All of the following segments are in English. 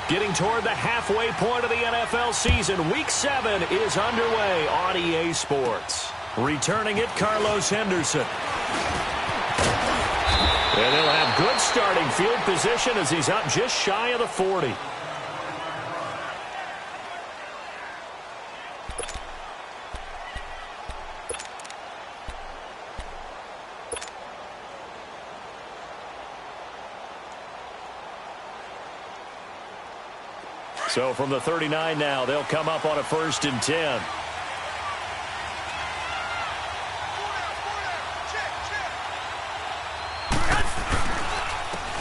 Getting toward the halfway point of the NFL season, Week 7 is underway on EA Sports. Returning it, Carlos Henderson. And they'll have good starting field position as he's up just shy of the 40. So from the 39 now, they'll come up on a 1st and 10.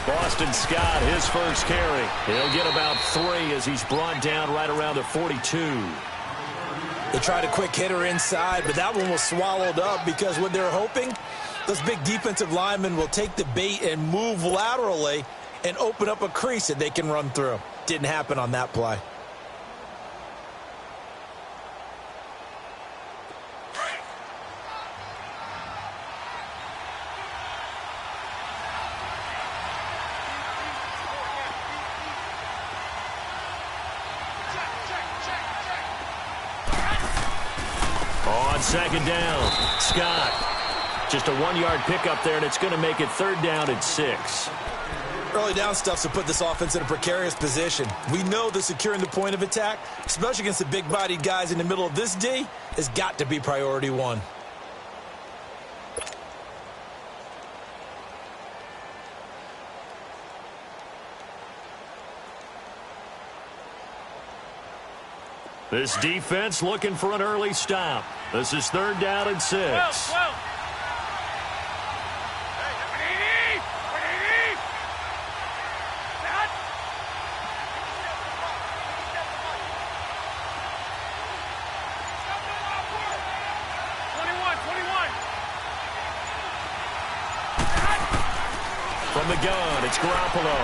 Boston Scott, his first carry. He'll get about 3 as he's brought down right around the 42. They tried a quick hitter inside, but that one was swallowed up because what they're hoping, those big defensive linemen will take the bait and move laterally and open up a crease that they can run through. Didn't happen on that play. On 2nd down, Scott. Just a 1-yard pickup there, and it's going to make it 3rd down and 6. Early down stuff to put this offense in a precarious position. We know that securing the point of attack, especially against the big-bodied guys in the middle of this D, has got to be priority 1. This defense looking for an early stop. This is 3rd down and 6. From the gun, it's Garoppolo.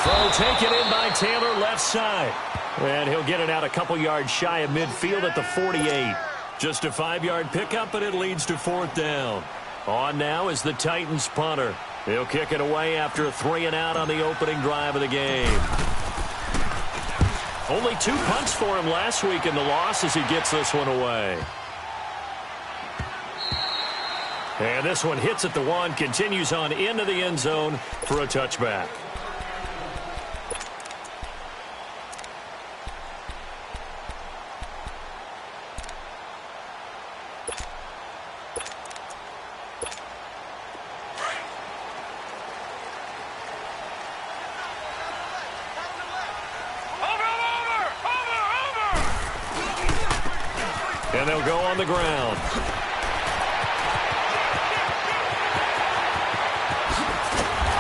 Throw taken in by Taylor, left side. And he'll get it out a couple yards shy of midfield at the 48. Just a 5-yard pickup, but it leads to 4th down. On now is the Titans punter. He'll kick it away after a 3-and-out on the opening drive of the game. Only 2 punts for him last week in the loss as he gets this one away. And this one hits at the 1, continues on into the end zone for a touchback. And they'll go on the ground.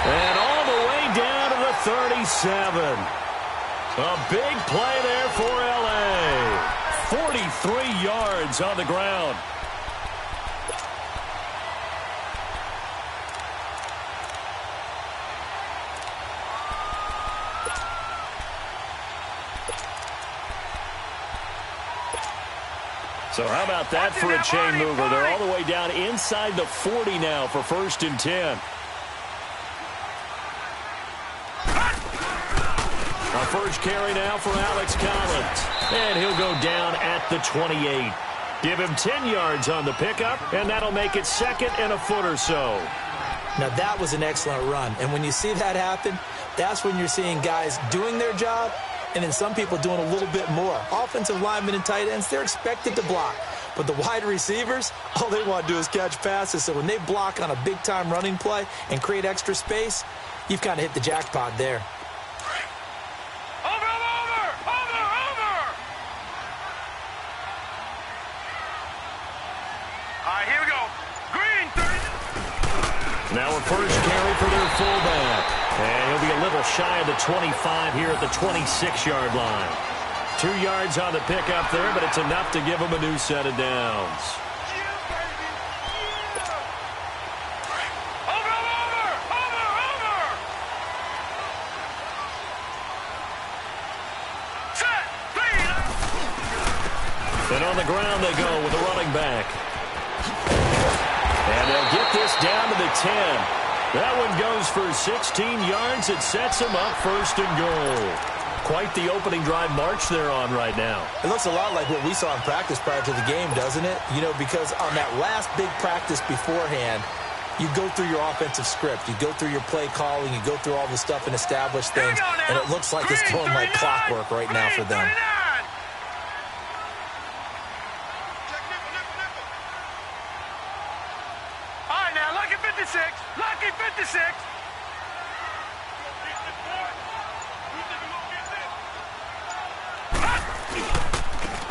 And all the way down to the 37. A big play there for L.A. 43 yards on the ground. So how about that for a chain mover? They're all the way down inside the 40 now for 1st and 10. A first carry now for Alex Collins. And he'll go down at the 28. Give him 10 yards on the pickup, and that'll make it 2nd and a foot or so. Now that was an excellent run. And when you see that happen, that's when you're seeing guys doing their job and then some people doing a little bit more. Offensive linemen and tight ends, they're expected to block. But the wide receivers, all they want to do is catch passes. So when they block on a big-time running play and create extra space, you've kind of hit the jackpot there. Now a first carry for their fullback. And he'll be a little shy of the 25 here at the 26-yard line. 2 yards on the pickup there, but it's enough to give him a new set of downs. And on the ground they go with the running back. And they'll get this down to the 10. That one goes for 16 yards. It sets him up 1st and goal. Quite the opening drive march they're on right now. It looks a lot like what we saw in practice prior to the game, doesn't it? You know, because on that last big practice beforehand, you go through your offensive script. You go through your play calling. You go through all the stuff and establish things. And it looks like it's going like clockwork right now for them. All right, now, lucky 56. Lucky 56.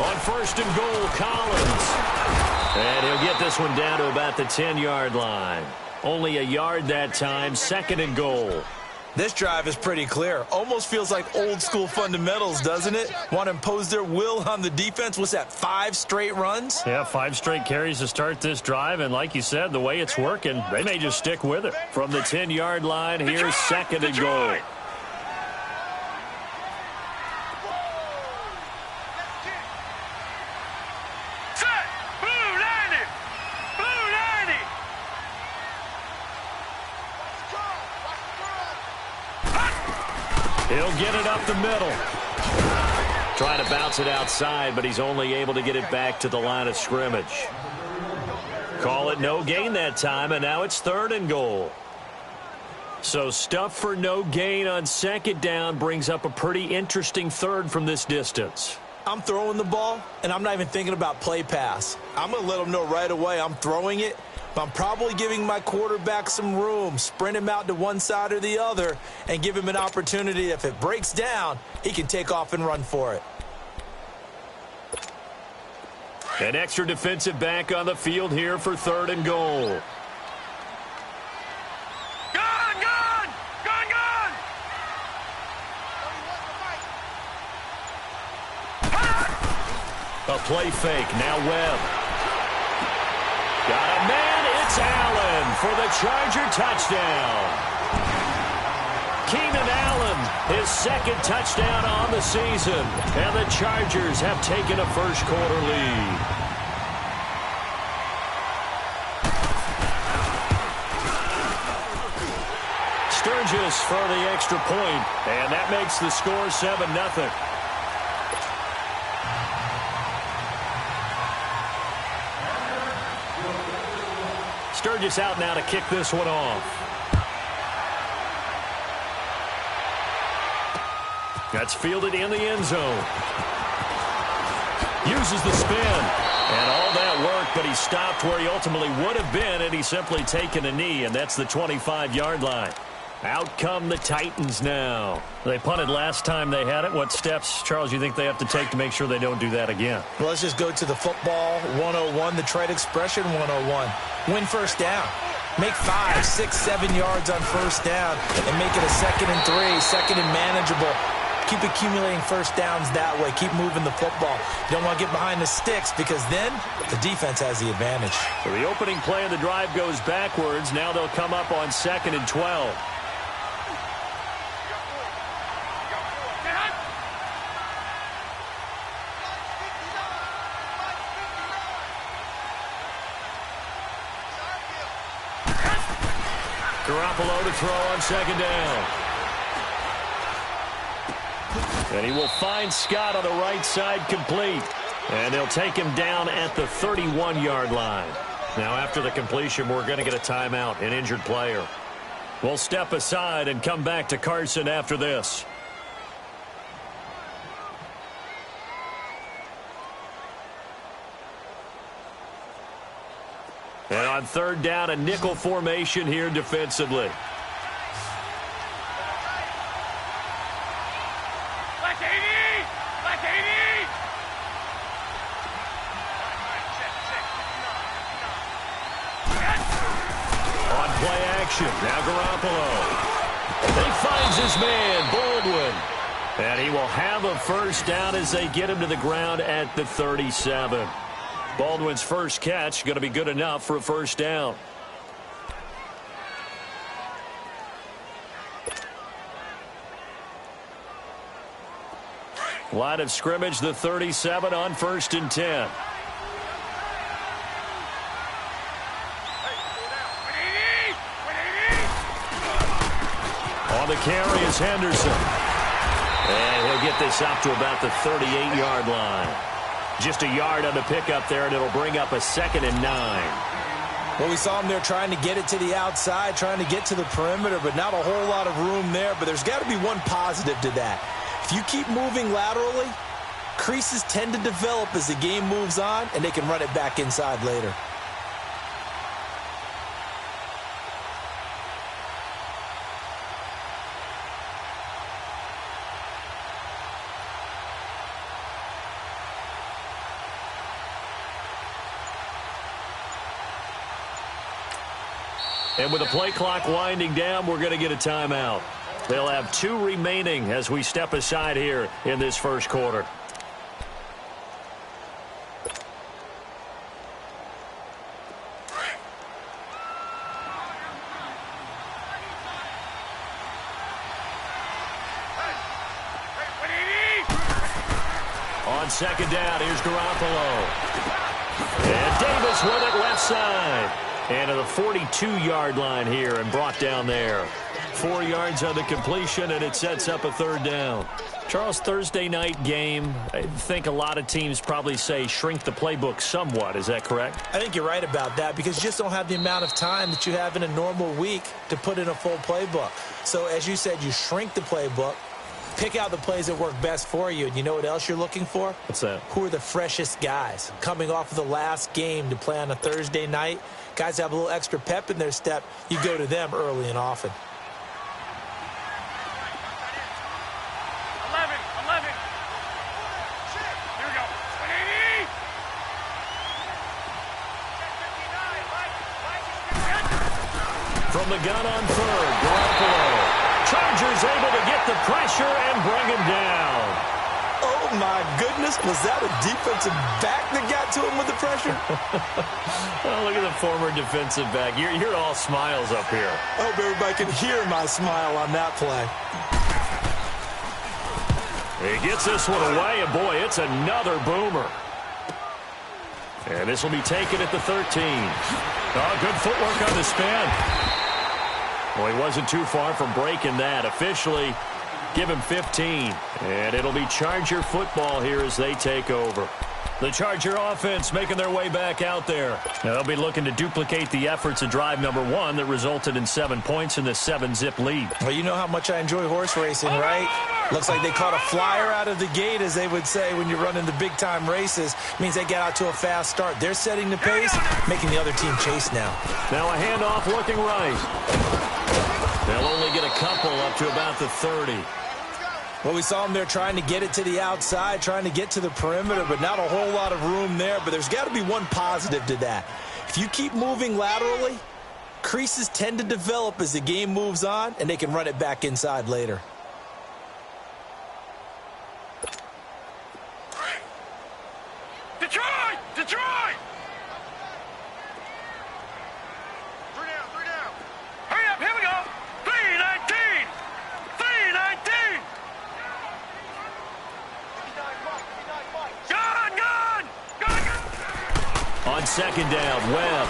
On first and goal, Collins. And he'll get this one down to about the 10-yard line. Only a yard that time, second and goal. This drive is pretty clear. Almost feels like old-school fundamentals, doesn't it? Want to impose their will on the defense. What's that, 5 straight runs? Yeah, 5 straight carries to start this drive. And like you said, the way it's working, they may just stick with it. From the 10-yard line, here's second and goal. He'll get it up the middle. Trying to bounce it outside, but he's only able to get it back to the line of scrimmage. Call it no gain that time, and now it's third and goal. So stuff for no gain on second down brings up a pretty interesting third from this distance. I'm throwing the ball, and I'm not even thinking about play pass. I'm going to let them know right away I'm throwing it. But I'm probably giving my quarterback some room, sprint him out to one side or the other, and give him an opportunity. If it breaks down, he can take off and run for it. An extra defensive back on the field here for third and goal. Gone, gone! Gone, gone! A play fake, now Webb. Got a man. It's Allen for the Charger touchdown. Keenan Allen, his second touchdown on the season. And the Chargers have taken a first-quarter lead. Sturgis for the extra point, and that makes the score 7-0. Sturgis out now to kick this one off. That's fielded in the end zone. Uses the spin. And all that work, but he stopped where he ultimately would have been, and he's simply taken a knee, and that's the 25-yard line. Out come the Titans now. They punted last time they had it. What steps, Charles, you think they have to take to make sure they don't do that again? Well, let's just go to the football 101, the trade expression 101. Win first down. Make 5, 6, 7 yards on first down and make it a 2nd and 3, second and manageable. Keep accumulating first downs that way. Keep moving the football. You don't want to get behind the sticks because then the defense has the advantage. So the opening play of the drive goes backwards. Now they'll come up on 2nd and 12. Garoppolo to throw on second down. And he will find Scott on the right side complete. And they'll take him down at the 31-yard line. Now after the completion, we're going to get a timeout, an injured player. We'll step aside and come back to Carson after this. And on third down, a nickel formation here defensively. On play action, now Garoppolo. He finds his man, Baldwin. And he will have a first down as they get him to the ground at the 37. Baldwin's first catch going to be good enough for a first down. Line of scrimmage, the 37 on 1st and 10. On the carry is Henderson. And he'll get this up to about the 38-yard line. Just a yard on the pickup there, and it'll bring up a 2nd and 9. Well, we saw him there trying to get it to the outside, trying to get to the perimeter, but not a whole lot of room there. But there's got to be one positive to that. If you keep moving laterally, creases tend to develop as the game moves on, and they can run it back inside later. And with the play clock winding down, we're going to get a timeout. They'll have 2 remaining as we step aside here in this first quarter. On 2nd down, here's Garoppolo. And Davis with it left side. And to the 42-yard line here and brought down there. 4 yards on the completion, and it sets up a 3rd down. Charles, Thursday night game, I think a lot of teams probably say shrink the playbook somewhat. Is that correct? I think you're right about that because you just don't have the amount of time that you have in a normal week to put in a full playbook. So as you said, you shrink the playbook, pick out the plays that work best for you, and you know what else you're looking for? What's that? Who are the freshest guys coming off of the last game to play on a Thursday night? Guys have a little extra pep in their step. You go to them early and often. 11. Here we go. 180. From the gun on 3rd, Garoppolo. Chargers able to get the pressure and bring him down. Oh, my goodness. Was that a defensive back that got to him with the pressure? Oh, look at the former defensive back. You're all smiles up here. I hope everybody can hear my smile on that play. He gets this one away, and boy, it's another boomer. And this will be taken at the 13. Oh, good footwork on the spin. Well, he wasn't too far from breaking that. Officially, give him 15. And it'll be Charger football here as they take over. The Charger offense making their way back out there. Now, they'll be looking to duplicate the efforts of drive number 1 that resulted in 7 points in the 7-zip lead. Well, you know how much I enjoy horse racing, right? Looks like they caught a flyer out of the gate, as they would say when you're running the big-time races. Means they get out to a fast start. They're setting the pace, making the other team chase now. Now a handoff looking right. They'll only get a couple up to about the 30. Well, we saw them there trying to get it to the outside, trying to get to the perimeter, but not a whole lot of room there. But there's got to be one positive to that. If you keep moving laterally, creases tend to develop as the game moves on, and they can run it back inside later. Detroit! 3 down. Hurry up, here we go. 319. Gone. On 2nd down, Webb.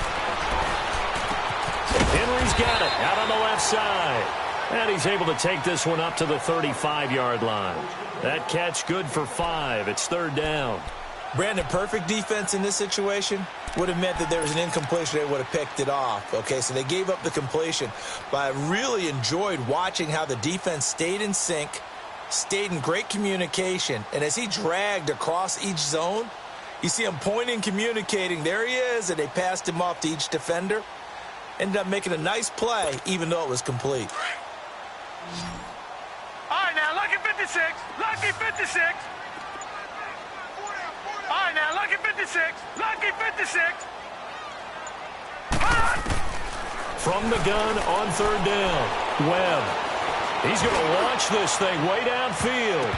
Henry's got it out on the left side. And he's able to take this one up to the 35-yard line. That catch good for 5. It's 3rd down. Brandon, perfect defense in this situation would have meant that there was an incompletion. They would have picked it off. Okay, so they gave up the completion. But I really enjoyed watching how the defense stayed in sync, stayed in great communication. And as he dragged across each zone, you see him pointing, communicating. There he is, and they passed him off to each defender. Ended up making a nice play, even though it was complete. All right, now, lucky 56. Lucky 56. All right, now, lucky 56. Lucky 56. From the gun on 3rd down, Webb. He's going to launch this thing way downfield.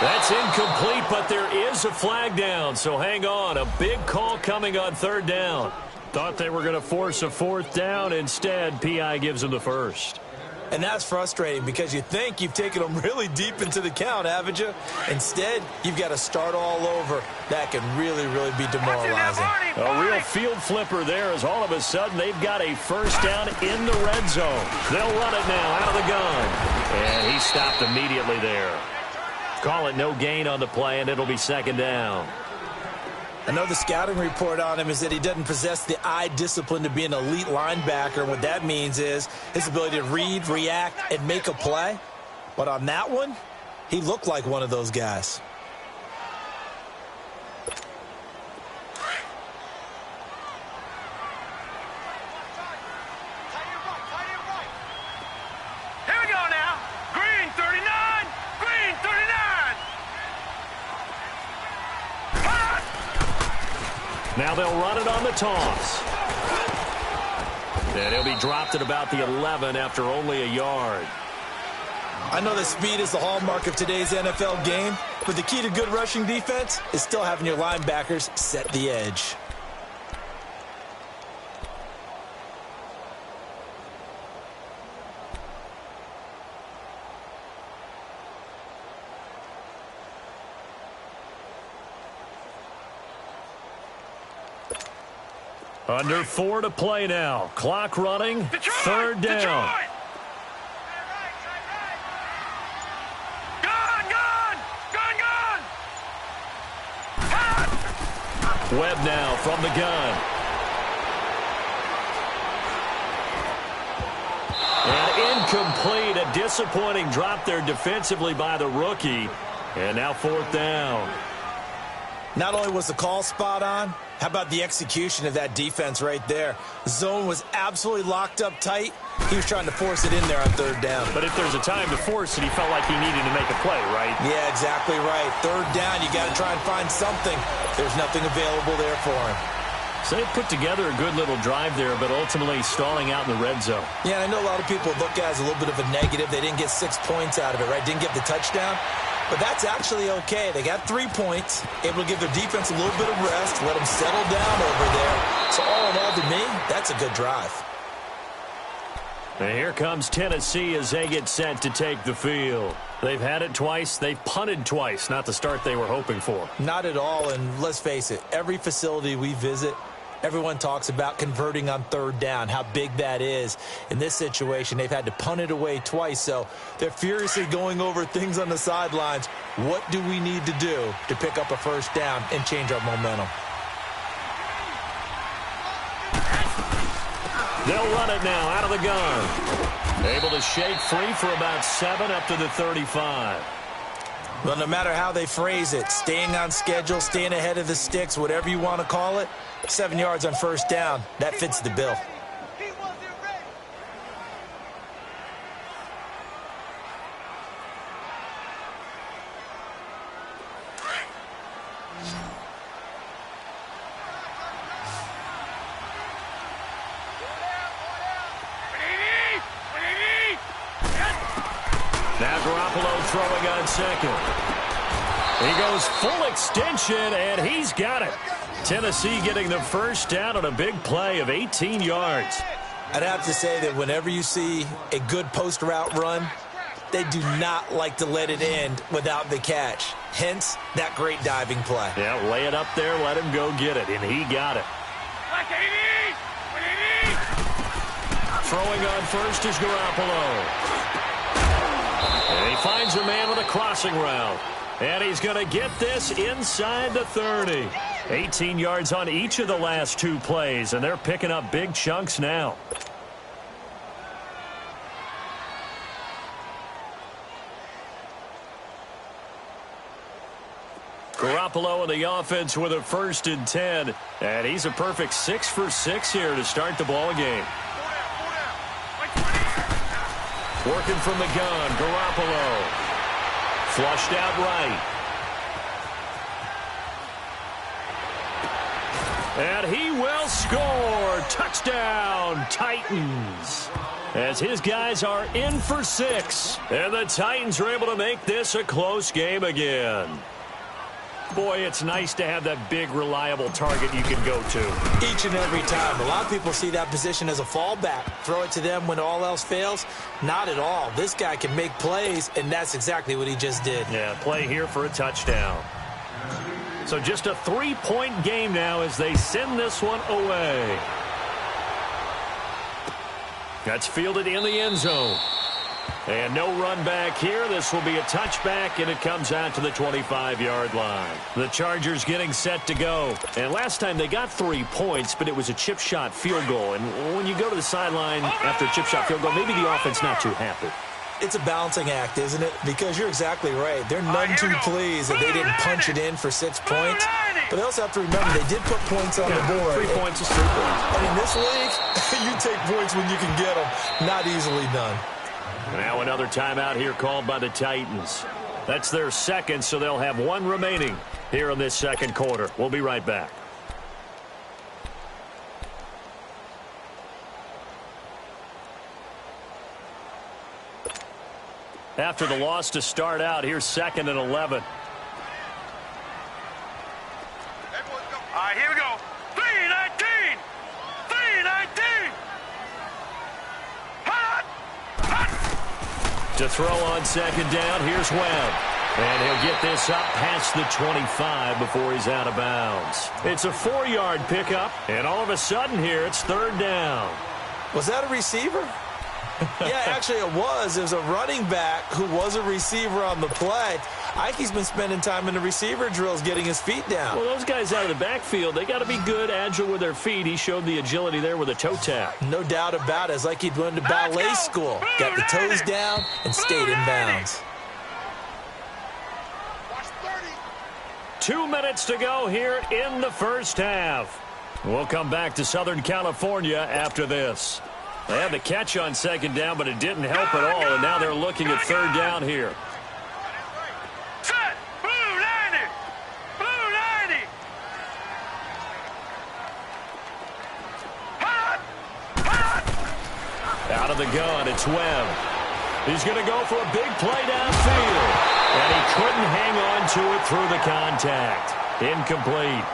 That's incomplete, but there is a flag down, so hang on. A big call coming on 3rd down. Thought they were going to force a 4th down. Instead, P.I. gives them the 1st. And that's frustrating because you think you've taken them really deep into the count, haven't you? Instead, you've got to start all over. That can really, really be demoralizing. A real field flipper there as all of a sudden they've got a 1st down in the red zone. They'll run it now out of the gun. And he stopped immediately there. Call it no gain on the play, and it'll be second down. I know the scouting report on him is that he doesn't possess the eye discipline to be an elite linebacker. What that means is his ability to read, react, and make a play. But on that one, he looked like one of those guys. Here we go now. Green 39. Green 39. Cut! Now they'll run it on the toss. And he'll be dropped at about the 11 after only a yard. I know that speed is the hallmark of today's NFL game, but the key to good rushing defense is still having your linebackers set the edge. Under 4 to play now. Clock running. Detroit! Third down. Detroit! Gone! Gone! Gone! Gone! Cut! Webb now from the gun. And incomplete. A disappointing drop there defensively by the rookie. And now fourth down. Not only was the call spot on, how about the execution of that defense right there? The zone was absolutely locked up tight. He was trying to force it in there on third down. But if there's a time to force it, he felt like he needed to make a play, right? Yeah, exactly right. Third down, you got to try and find something. There's nothing available there for him. So they put together a good little drive there, but ultimately stalling out in the red zone. Yeah, I know a lot of people look at it as a little bit of a negative. They didn't get 6 points out of it, right? Didn't get the touchdown. But that's actually okay. They got 3 points, able to give their defense a little bit of rest, let them settle down over there. So all in all, to me, that's a good drive. And here comes Tennessee as they get set to take the field. They've had it twice. They've punted twice. Not the start they were hoping for. Not at all, and let's face it, every facility we visit, everyone talks about converting on third down, how big that is. In this situation, they've had to punt it away twice, so they're furiously going over things on the sidelines. What do we need to do to pick up a first down and change our momentum? They'll run it now out of the gun. Able to shake free for about 7 up to the 35. Well, no matter how they phrase it, staying on schedule, staying ahead of the sticks, whatever you want to call it, 7 yards on first down, that fits the bill. He wasn't ready. Now Garoppolo throwing on second. He goes full extension, and he's got it. Tennessee getting the first down on a big play of 18 yards. I'd have to say that whenever you see a good post route run, they do not like to let it end without the catch. Hence, that great diving play. Yeah, lay it up there, let him go get it, and he got it. Throwing on first is Garoppolo. And he finds a man with a crossing route. And he's going to get this inside the 30. 18 yards on each of the last 2 plays, and they're picking up big chunks now. Garoppolo in the offense with a 1st and 10. And he's a perfect 6 for 6 here to start the ball game. Working from the gun, Garoppolo. Flushed out right. And he will score. Touchdown, Titans. As his guys are in for 6. And the Titans are able to make this a close game again. Boy, it's nice to have that big, reliable target you can go to. Each and every time. A lot of people see that position as a fallback. Throw it to them when all else fails. Not at all. This guy can make plays, and that's exactly what he just did. Yeah, play here for a touchdown. So just a 3-point game now as they send this one away. That's fielded in the end zone. And no run back here. This will be a touchback, and it comes out to the 25-yard line. The Chargers getting set to go. And last time they got 3 points, but it was a chip shot field goal. And when you go to the sideline after a chip shot field goal, maybe the offense not too happy. It's a balancing act, isn't it? Because you're exactly right. They're none too pleased that they didn't punch it in for 6 points. But they also have to remember they did put points on the board. 3 points is 3 points. And in this league, you take points when you can get them. Not easily done. Now another timeout here called by the Titans. That's their second, so they'll have 1 remaining here in this second quarter. We'll be right back. After the loss to start out, here's 2nd and 11. All right, here we go. 3-19. 3-19. Hot. Hot. To throw on 2nd down, here's Webb. And he'll get this up past the 25 before he's out of bounds. It's a 4-yard pickup, and all of a sudden here, it's 3rd down. Was that a receiver? Yeah, actually it was. It was a running back who was a receiver on the play. Ike's been spending time in the receiver drills getting his feet down. Well, those guys out of the backfield, they got to be good, agile with their feet. He showed the agility there with a toe tap. No doubt about it. It's like he'd went to ballet school. Got the toes down and stayed in bounds. 2 minutes to go here in the first half. We'll come back to Southern California after this. They had the catch on 2nd down, but it didn't help at all, and now they're looking at 3rd down here. Set. Blue 90. Blue 90. Hot. Hot. Out of the gun, it's Webb. He's going to go for a big play downfield, and he couldn't hang on to it through the contact. Incomplete.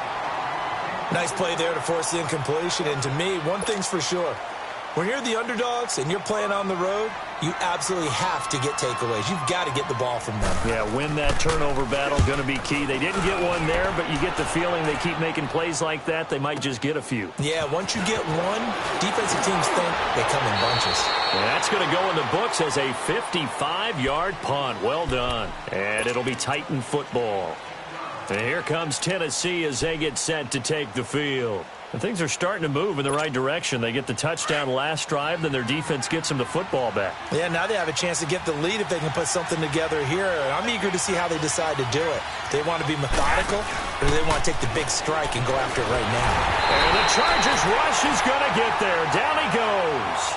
Nice play there to force the incompletion, and to me, one thing's for sure. When you're the underdogs and you're playing on the road, you absolutely have to get takeaways. You've got to get the ball from them. Yeah, win that turnover battle, going to be key. They didn't get one there, but you get the feeling they keep making plays like that, they might just get a few. Yeah, once you get one, defensive teams think they come in bunches. And that's going to go in the books as a 55-yard punt. Well done. And it'll be Titan football. And here comes Tennessee as they get set to take the field. And things are starting to move in the right direction. They get the touchdown last drive, then their defense gets them the football back. Yeah, now they have a chance to get the lead if they can put something together here. And I'm eager to see how they decide to do it. Do they want to be methodical, or do they want to take the big strike and go after it right now? And the Chargers rush is going to get there. Down he goes.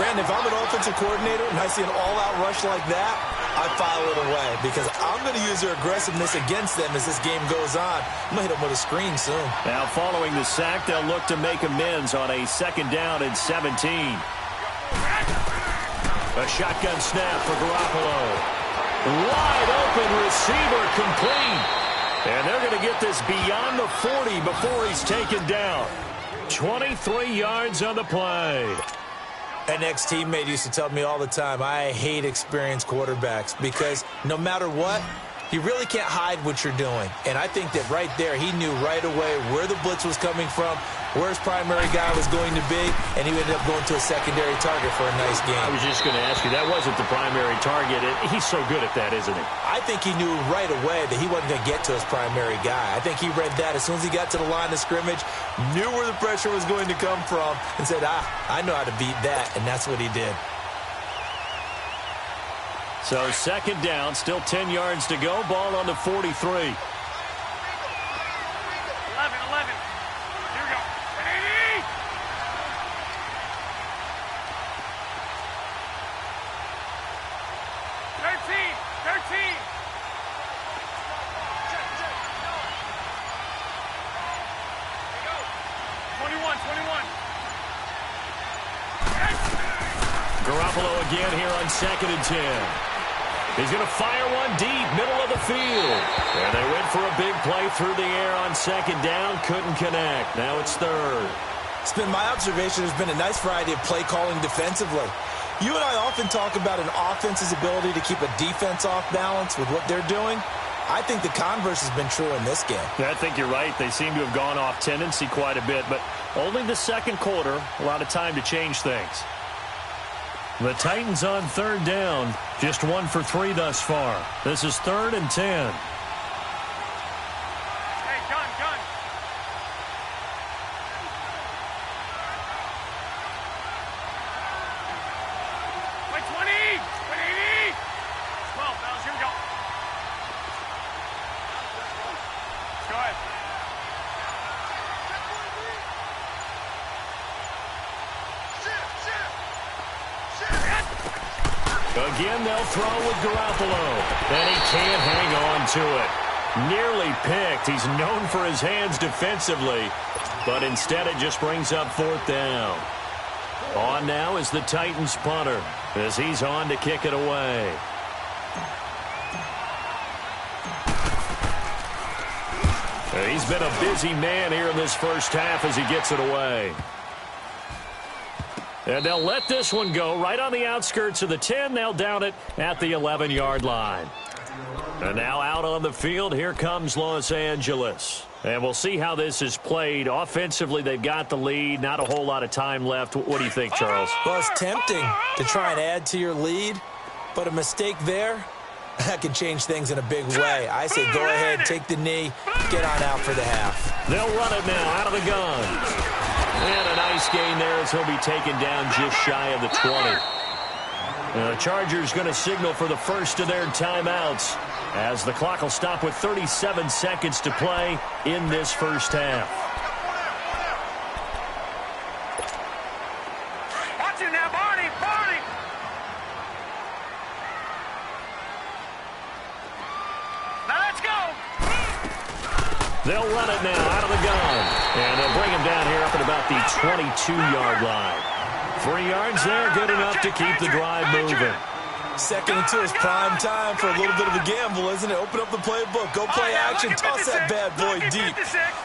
Brandon, if I'm an offensive coordinator and I see an all-out rush like that, I file it away because I'm going to use their aggressiveness against them as this game goes on. I'm going to hit them with a screen soon. Now, following the sack, they'll look to make amends on a 2nd down and 17. A shotgun snap for Garoppolo. Wide open receiver complete. And they're going to get this beyond the 40 before he's taken down. 23 yards on the play. An ex-teammate used to tell me all the time, I hate experienced quarterbacks because no matter what, you really can't hide what you're doing. And I think that right there, he knew right away where the blitz was coming from, where his primary guy was going to be, and he ended up going to a secondary target for a nice game. I was just going to ask you, that wasn't the primary target. He's so good at that, isn't he? I think he knew right away that he wasn't going to get to his primary guy. I think he read that as soon as he got to the line of scrimmage, knew where the pressure was going to come from, and said, I know how to beat that, and that's what he did. So 2nd down, still 10 yards to go, ball on the 43. 11. Here we go. 80. 13. 21. Garoppolo again here on 2nd and 10. He's going to fire one deep, middle of the field. And they went for a big play through the air on 2nd down. Couldn't connect. Now it's 3rd. It's been my observation there's been a nice variety of play calling defensively. You and I often talk about an offense's ability to keep a defense off balance with what they're doing. I think the converse has been true in this game. Yeah, I think you're right. They seem to have gone off tendency quite a bit, but only the second quarter, a lot of time to change things. The Titans on third down. Just 1 for 3 thus far. This is 3rd and 10. Hey, gun. Wait, 20. 180. 12, fellas. Here we go. Let's go ahead. Again, they'll throw with Garoppolo. And he can't hang on to it. Nearly picked. He's known for his hands defensively. But instead, it just brings up 4th down. On now is the Titans punter as he's on to kick it away. He's been a busy man here in this first half as he gets it away. And they'll let this one go right on the outskirts of the 10. They'll down it at the 11-yard line. And now out on the field, here comes Los Angeles. And we'll see how this is played. Offensively, they've got the lead. Not a whole lot of time left. What do you think, Charles? Well, it's tempting to try and add to your lead, but a mistake there, that could change things in a big way. I say go ahead, take the knee, get on out for the half. They'll run it now out of the gun. And a nice gain there as he'll be taken down just shy of the 20. The Chargers going to signal for the first of their timeouts as the clock will stop with 37 seconds to play in this first half. Watch it now, Barney. Now let's go. They'll run it now out of the gun. And they'll bring him down here up at about the 22-yard line. 3 yards there, good enough to keep the drive moving. 2nd and 2 is prime time for a little bit of a gamble, isn't it? Open up the playbook, go play action, toss that bad boy deep.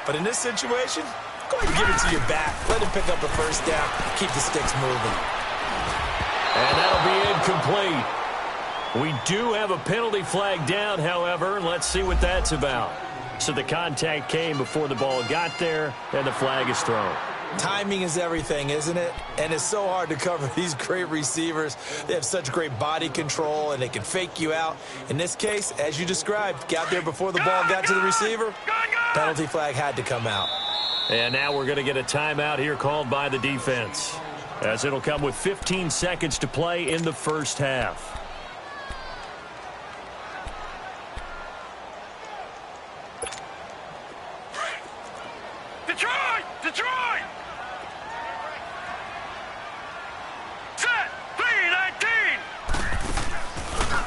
But in this situation, go ahead and give it to your back. Let him pick up a first down, keep the sticks moving. And that'll be incomplete. We do have a penalty flag down, however, and let's see what that's about. So the contact came before the ball got there, and the flag is thrown. Timing is everything, isn't it? And it's so hard to cover these great receivers. They have such great body control, and they can fake you out. In this case, as you described, got there before the ball got to the receiver. Penalty flag had to come out. And now we're going to get a timeout here called by the defense, as it'll come with 15 seconds to play in the first half. Detroit! Set! 3-19!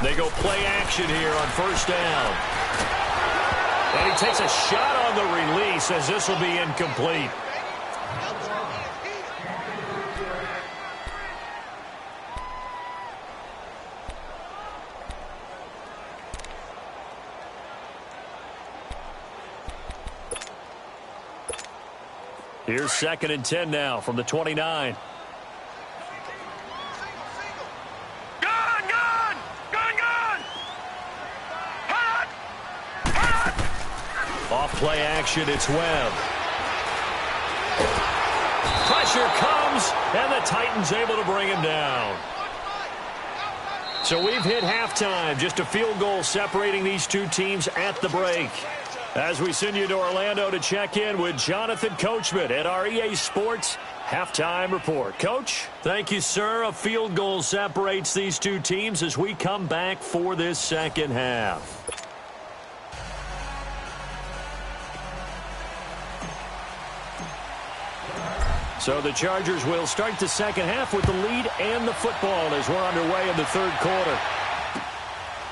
They go play action here on first down. And he takes a shot on the release as this will be incomplete. Here's 2nd and 10 now from the 29. Off play action, it's Webb. Pressure comes, and the Titans able to bring him down. So we've hit halftime, just a field goal separating these two teams at the break. As we send you to Orlando to check in with Jonathan Coachman at our EA Sports Halftime Report. Coach, thank you, sir. A field goal separates these two teams as we come back for this second half. So the Chargers will start the second half with the lead and the football as we're underway in the third quarter.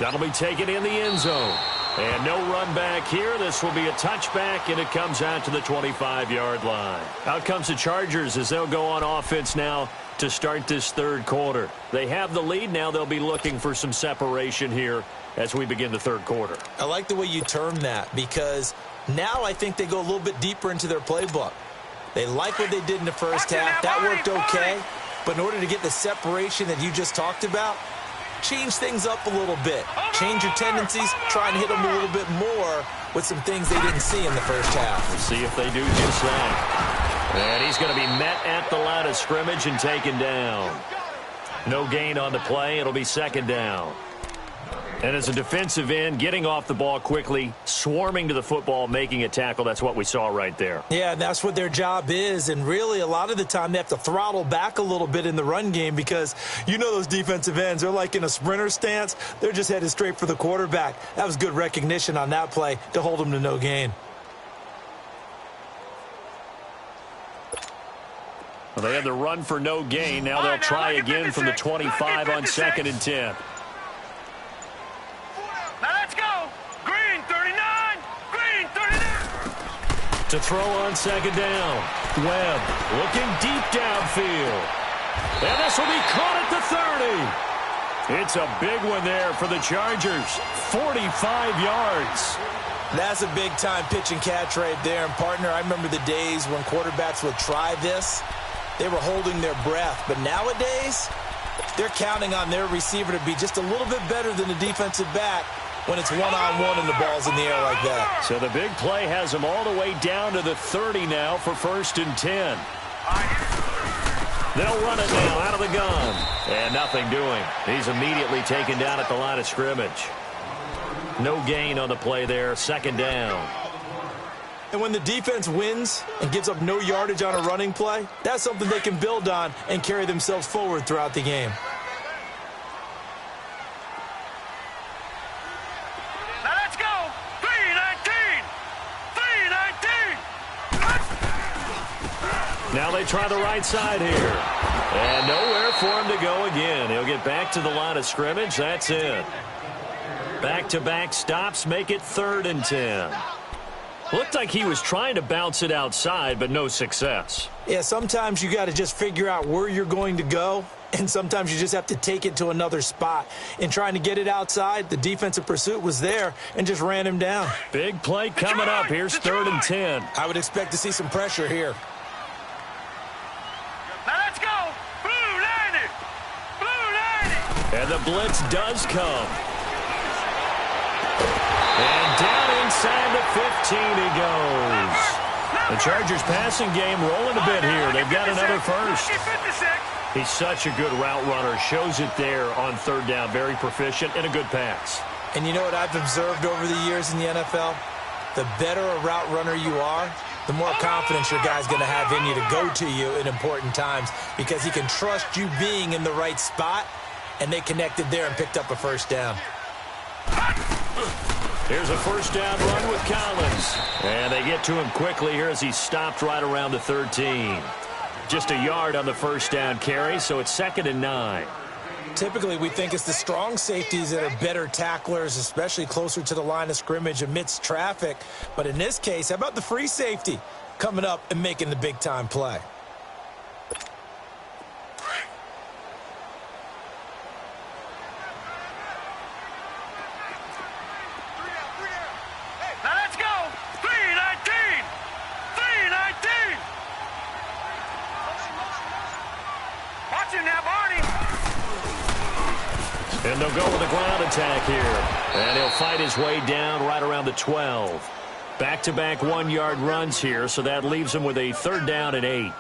That'll be taken in the end zone. And no run back here. This will be a touchback, and it comes out to the 25-yard line. Out comes the Chargers as they'll go on offense now to start this third quarter. They have the lead. Now they'll be looking for some separation here as we begin the third quarter. I like the way you termed that because now I think they go a little bit deeper into their playbook. They like what they did in the first half. That worked okay. But in order to get the separation that you just talked about, change things up a little bit. Change your tendencies. Try and hit them a little bit more with some things they didn't see in the first half. We'll see if they do just that. And he's going to be met at the line of scrimmage and taken down. No gain on the play. It'll be second down. And as a defensive end, getting off the ball quickly, swarming to the football, making a tackle, that's what we saw right there. Yeah, that's what their job is. And really, a lot of the time, they have to throttle back a little bit in the run game because you know those defensive ends, they're like in a sprinter stance. They're just headed straight for the quarterback. That was good recognition on that play to hold them to no gain. Well, they had the run for no gain. Now they'll try again from the 25 on 2nd and 10. Now let's go. Green 39. Green 39. To throw on 2nd down. Webb looking deep downfield. And this will be caught at the 30. It's a big one there for the Chargers. 45 yards. That's a big-time pitch and catch right there. And, partner, I remember the days when quarterbacks would try this. They were holding their breath. But nowadays, they're counting on their receiver to be just a little bit better than the defensive back when it's one-on-one and the ball's in the air like that. So the big play has them all the way down to the 30 now for 1st and 10. They'll run it now out of the gun. And nothing doing. He's immediately taken down at the line of scrimmage. No gain on the play there, 2nd down. And when the defense wins and gives up no yardage on a running play, that's something they can build on and carry themselves forward throughout the game. Now let's go. 319. 319. Now they try the right side here. And nowhere for him to go again. He'll get back to the line of scrimmage. That's it. Back-to-back stops make it 3rd and 10. Looked like he was trying to bounce it outside, but no success. Yeah, sometimes you got to just figure out where you're going to go, and sometimes you just have to take it to another spot. In trying to get it outside, the defensive pursuit was there and just ran him down. Big play coming up. Here's 3rd and 10. I would expect to see some pressure here. Now let's go. Blue 90. Blue 90. And the blitz does come. And down inside the 15 he goes. The Chargers passing game rolling a bit here. They've got another first. He's such a good route runner. Shows it there on 3rd down. Very proficient and a good pass. And you know what I've observed over the years in the NFL? The better a route runner you are, the more confidence your guy's going to have in you to go to you in important times because he can trust you being in the right spot, and they connected there and picked up a 1st down. Here's a 1st down run with Collins. And they get to him quickly here as he stopped right around the 13. Just a yard on the 1st down carry, so it's 2nd and 9. Typically, we think it's the strong safeties that are better tacklers, especially closer to the line of scrimmage amidst traffic. But in this case, how about the free safety coming up and making the big-time play? Now let's go. 319. 319. Watch him now, Barney. And they'll go with a ground attack here. And he'll fight his way down right around the 12. Back-to-back 1-yard runs here, so that leaves him with a 3rd down and 8.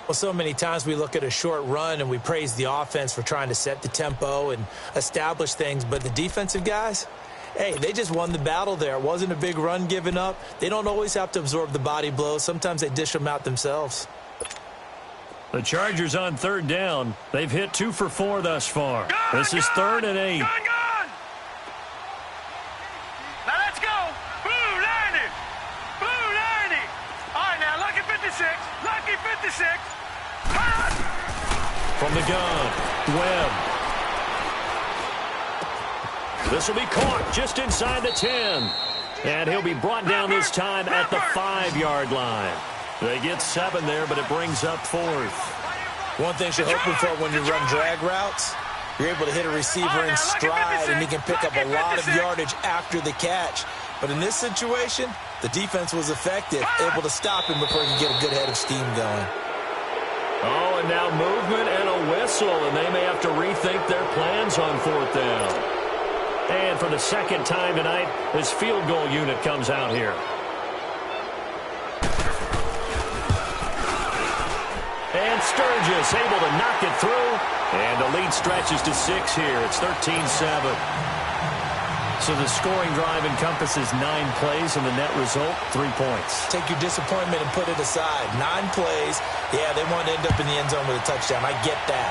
Well, so many times we look at a short run and we praise the offense for trying to set the tempo and establish things, but the defensive guys, hey, they just won the battle there. It wasn't a big run given up. They don't always have to absorb the body blows. Sometimes they dish them out themselves. The Chargers on 3rd down. They've hit 2 for 4 thus far. This is 3rd and 8. Gun. Now let's go. Blue 90. Blue 90. All right, now, lucky 56. Lucky 56. From the gun, Webb. This will be caught just inside the 10. And he'll be brought down this time at the 5-yard line. They get 7 there, but it brings up 4th. One thing you're hoping for when you run drag routes, you're able to hit a receiver in stride, and he can pick up a lot of yardage after the catch. But in this situation, the defense was effective, able to stop him before he could get a good head of steam going. Oh, and now movement and a whistle, and they may have to rethink their plans on 4th down. And for the 2nd time tonight, this field goal unit comes out here. And Sturgis able to knock it through. And the lead stretches to 6 here. It's 13-7. So the scoring drive encompasses 9 plays, and the net result, 3 points. Take your disappointment and put it aside. 9 plays. Yeah, they want to end up in the end zone with a touchdown. I get that.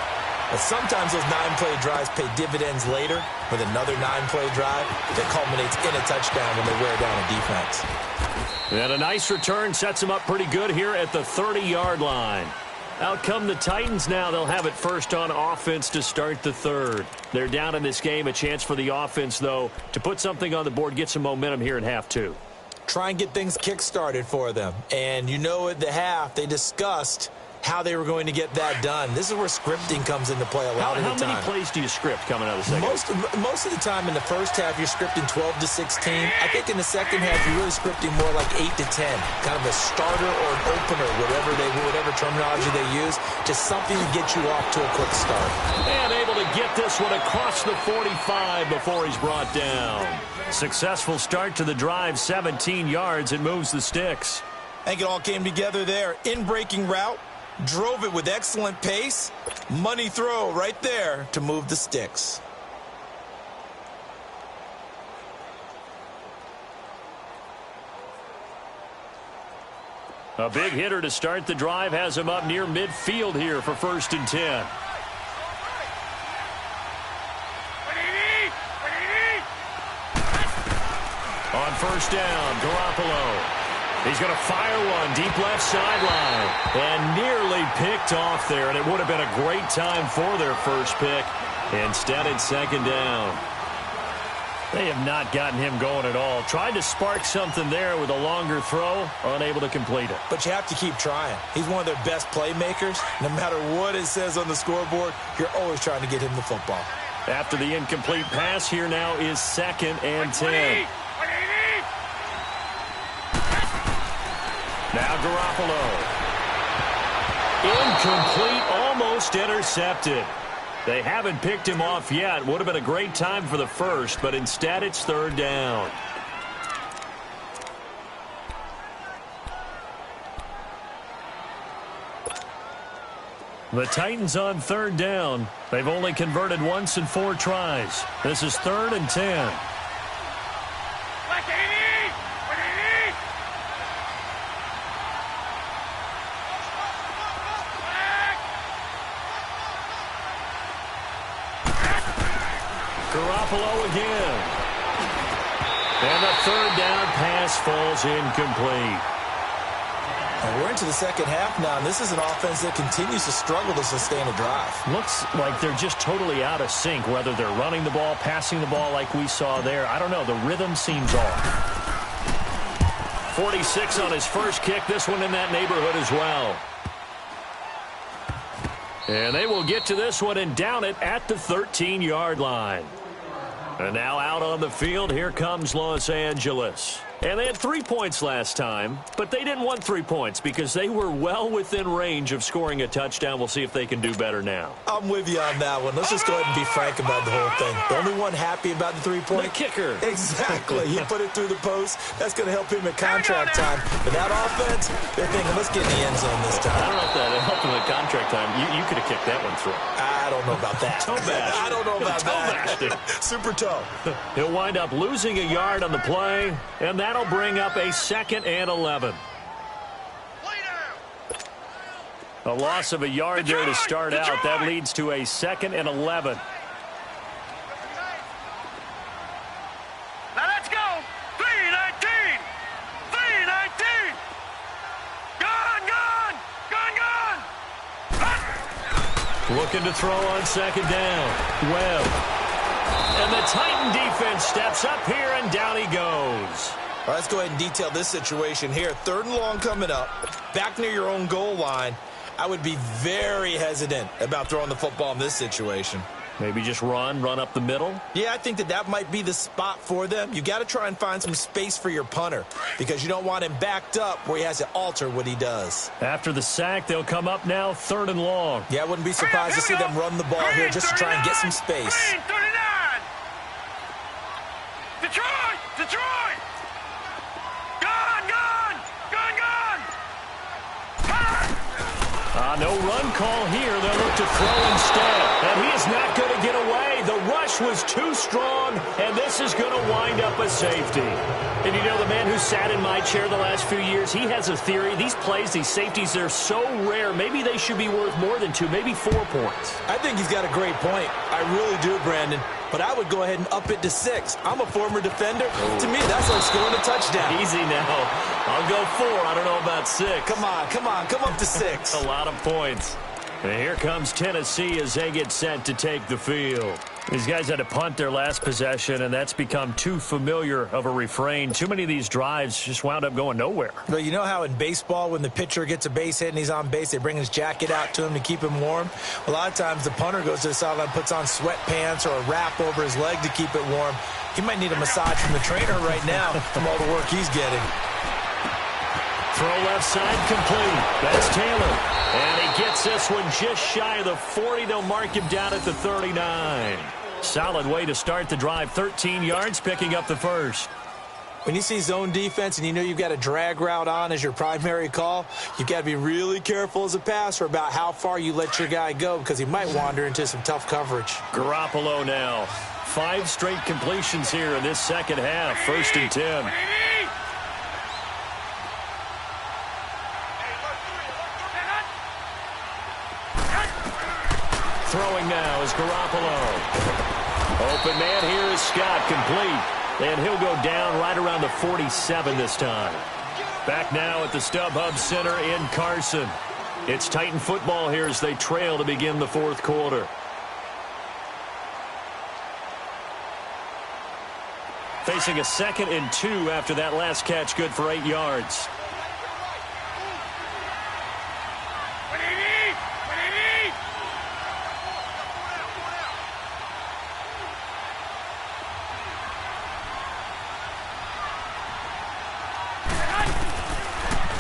But sometimes those 9-play drives pay dividends later with another 9-play drive that culminates in a touchdown when they wear down a defense. And a nice return sets them up pretty good here at the 30-yard line. Out come the Titans now. They'll have it first on offense to start the third. They're down in this game. A chance for the offense, though, to put something on the board, get some momentum here in half 2. Try and get things kick-started for them. And you know at the half, they discussed how they were going to get that done. This is where scripting comes into play a lot of the time. How many plays do you script coming out of the second? Most of the time in the first half, you're scripting 12 to 16. I think in the second half, you're really scripting more like 8 to 10. Kind of a starter or an opener, whatever terminology they use. Just something to get you off to a quick start. And able to get this one across the 45 before he's brought down. Successful start to the drive, 17 yards. It moves the sticks. I think it all came together there. In-breaking route. Drove it with excellent pace. Money throw right there to move the sticks. A big hitter to start the drive has him up near midfield here for 1st and 10. On 1st down, Garoppolo. He's going to fire one deep left sideline. And nearly picked off there. And it would have been a great time for their first pick. Instead, it's 2nd down. They have not gotten him going at all. Tried to spark something there with a longer throw. Unable to complete it. But you have to keep trying. He's one of their best playmakers. No matter what it says on the scoreboard, you're always trying to get him the football. After the incomplete pass, here now is 2nd and 10. Now Garoppolo. Incomplete, almost intercepted. They haven't picked him off yet. Would have been a great time for the first, but instead it's 3rd down. The Titans on 3rd down. They've only converted once in 4 tries. This is 3rd and 10. Garoppolo again. And the 3rd down pass falls incomplete. And we're into the second half now, and this is an offense that continues to struggle to sustain a drive. Looks like they're just totally out of sync, whether they're running the ball, passing the ball like we saw there. I don't know. The rhythm seems off. 46 on his first kick. This one in that neighborhood as well. And they will get to this one and down it at the 13-yard line. And now out on the field, here comes Los Angeles. And they had 3 points last time, but they didn't want 3 points because they were well within range of scoring a touchdown. We'll see if they can do better now. I'm with you on that one. Let's just go ahead and be frank about the whole thing. The only one happy about the 3-point? The kicker. Exactly. He put it through the post. That's going to help him at contract time. But that offense, they're thinking, let's get in the end zone this time. I don't know if that helped him at contract time. You could have kicked that one through. I don't know about that. Toe bash. I don't know about that. Super toe. He'll wind up losing a yard on the play, and that'll bring up a 2nd and 11. A loss of a yard there to start out. That leads to a 2nd and 11. Now let's go. 3-19. 3-19. Gone. Looking to throw on 2nd down. Webb. And the Titan defense steps up here, and down he goes. All right, let's go ahead and detail this situation here. 3rd and long coming up. Back near your own goal line. I would be very hesitant about throwing the football in this situation. Maybe just run up the middle? Yeah, I think that might be the spot for them. You got to try and find some space for your punter because you don't want him backed up where he has to alter what he does. After the sack, they'll come up now 3rd and long. Yeah, I wouldn't be surprised to see them run the ball here just to try and get some space. 39. Detroit. Gone. No run call here. They'll look to throw instead. And rush was too strong, and this is going to wind up a safety. And you know, the man who sat in my chair the last few years, he has a theory. These plays, these safeties, they're so rare. Maybe they should be worth more than 2, maybe 4 points. I think he's got a great point. I really do, Brandon. But I would go ahead and up it to 6. I'm a former defender. To me, that's like scoring a touchdown. Easy now. I'll go 4. I don't know about 6. Come on. Come up to 6. A lot of points. And here comes Tennessee as they get set to take the field. These guys had to punt their last possession, and that's become too familiar of a refrain. Too many of these drives just wound up going nowhere. But you know how in baseball, when the pitcher gets a base hit and he's on base, they bring his jacket out to him to keep him warm? A lot of times the punter goes to the sideline, puts on sweatpants or a wrap over his leg to keep it warm. He might need a massage from the trainer right now from all the work he's getting. Throw left side complete. That's Taylor. And he gets this one just shy of the 40. They'll mark him down at the 39. Solid way to start the drive. 13 yards, picking up the first. When you see zone defense and you know you've got a drag route on as your primary call, you've got to be really careful as a passer about how far you let your guy go because he might wander into some tough coverage. Garoppolo now. 5 straight completions here in this second half. 1st and 10. Throwing now is Garoppolo. Open man here is Scott, complete. And he'll go down right around the 47 this time. Back now at the StubHub Center in Carson. It's Titan football here as they trail to begin the 4th quarter. Facing a 2nd and 2 after that last catch, good for 8 yards.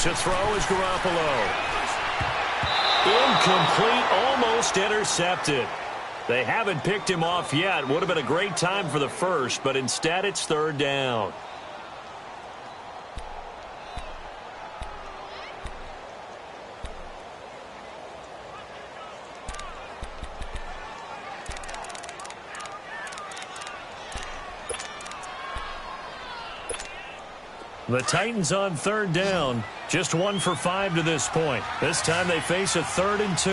To throw is Garoppolo. Incomplete, almost intercepted. They haven't picked him off yet. Would have been a great time for the first, but instead it's 3rd down. The Titans on 3rd down. Just 1 for 5 to this point. This time they face a 3rd and 2.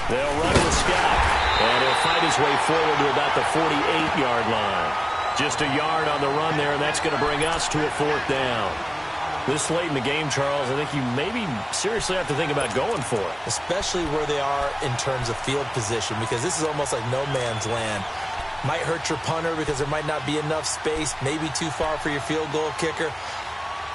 They'll run with Scott. And he'll fight his way forward to about the 48-yard line. Just a yard on the run there, and that's going to bring us to a 4th down. This late in the game, Charles, I think you maybe seriously have to think about going for it. Especially where they are in terms of field position, because this is almost like no man's land. Might hurt your punter because there might not be enough space, maybe too far for your field goal kicker.